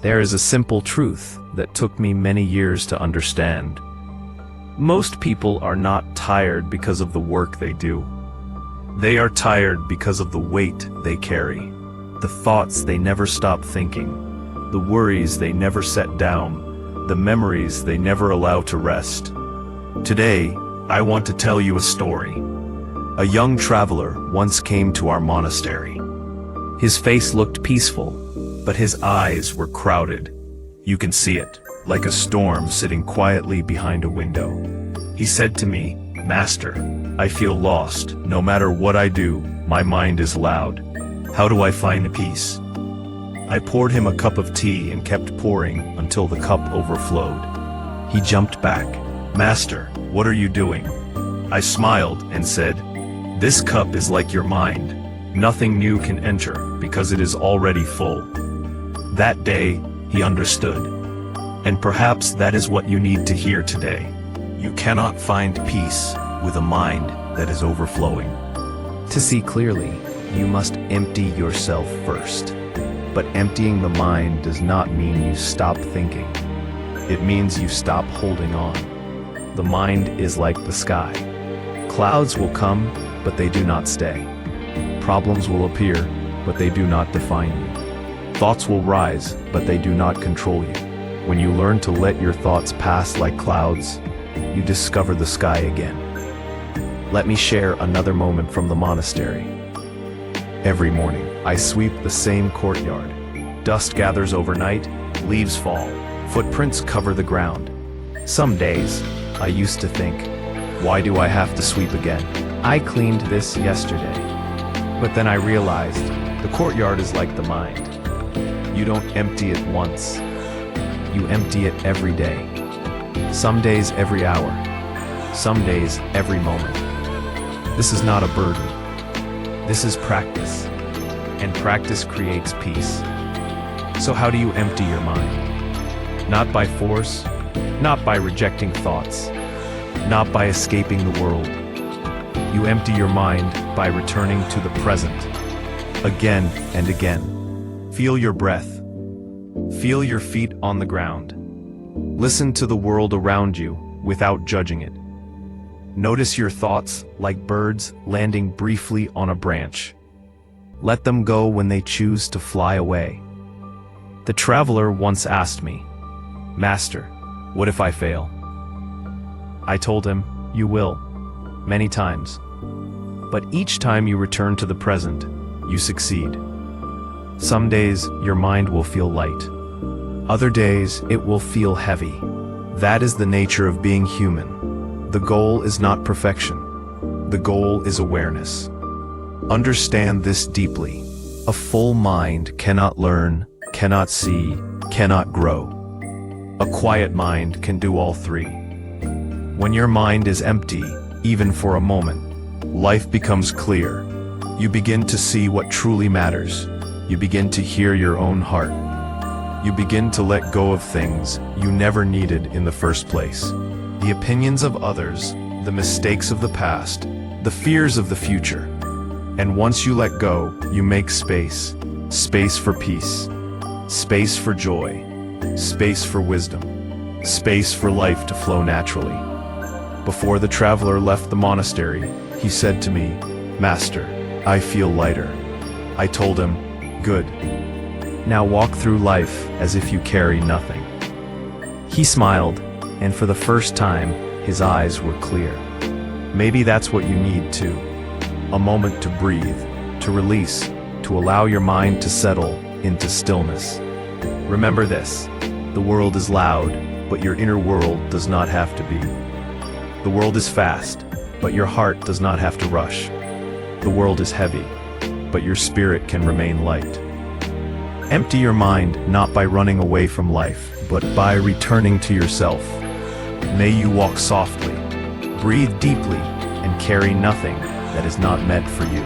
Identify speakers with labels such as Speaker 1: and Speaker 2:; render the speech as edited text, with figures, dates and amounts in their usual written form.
Speaker 1: There is a simple truth that took me many years to understand. Most people are not tired because of the work they do. They are tired because of the weight they carry, the thoughts they never stop thinking, the worries they never set down, the memories they never allow to rest. Today, I want to tell you a story. A young traveler once came to our monastery. His face looked peaceful, but his eyes were crowded. You can see it, like a storm sitting quietly behind a window. He said to me, "Master, I feel lost. No matter what I do, my mind is loud. How do I find peace?" I poured him a cup of tea and kept pouring until the cup overflowed. He jumped back. "Master, what are you doing?" I smiled and said, "This cup is like your mind. Nothing new can enter because it is already full." That day, he understood. And perhaps that is what you need to hear today. You cannot find peace with a mind that is overflowing.
Speaker 2: To see clearly, you must empty yourself first. But emptying the mind does not mean you stop thinking. It means you stop holding on. The mind is like the sky. Clouds will come, but they do not stay. Problems will appear, but they do not define you. Thoughts will rise, but they do not control you. When you learn to let your thoughts pass like clouds, you discover the sky again. Let me share another moment from the monastery. Every morning, I sweep the same courtyard. Dust gathers overnight, leaves fall, footprints cover the ground. Some days, I used to think, why do I have to sweep again? I cleaned this yesterday. But then I realized, the courtyard is like the mind. You don't empty it once. You empty it every day. Some days every hour. Some days every moment. This is not a burden. This is practice. And practice creates peace. So how do you empty your mind? Not by force, not by rejecting thoughts, not by escaping the world. You empty your mind by returning to the present, again and again. Feel your breath. Feel your feet on the ground. Listen to the world around you without judging it. Notice your thoughts like birds landing briefly on a branch. Let them go when they choose to fly away. The traveler once asked me, "Master, what if I fail?" I told him, "You will, many times. But each time you return to the present, you succeed. Some days your mind will feel light. Other days it will feel heavy. That is the nature of being human. The goal is not perfection. The goal is awareness. Understand this deeply. A full mind cannot learn, cannot see, cannot grow. A quiet mind can do all three. When your mind is empty, even for a moment, life becomes clear. You begin to see what truly matters. You begin to hear your own heart. You begin to let go of things you never needed in the first place. The opinions of others, the mistakes of the past, the fears of the future. And once you let go, you make space. Space for peace. Space for joy. Space for wisdom. Space for life to flow naturally. Before the traveler left the monastery, he said to me, "Master, I feel lighter." I told him, "Good. Now walk through life as if you carry nothing." He smiled, and for the first time, his eyes were clear. Maybe that's what you need too. A moment to breathe, to release, to allow your mind to settle into stillness. Remember this, the world is loud, but your inner world does not have to be. The world is fast, but your heart does not have to rush. The world is heavy, but your spirit can remain light. Empty your mind not by running away from life, but by returning to yourself. May you walk softly, breathe deeply, and carry nothing that is not meant for you.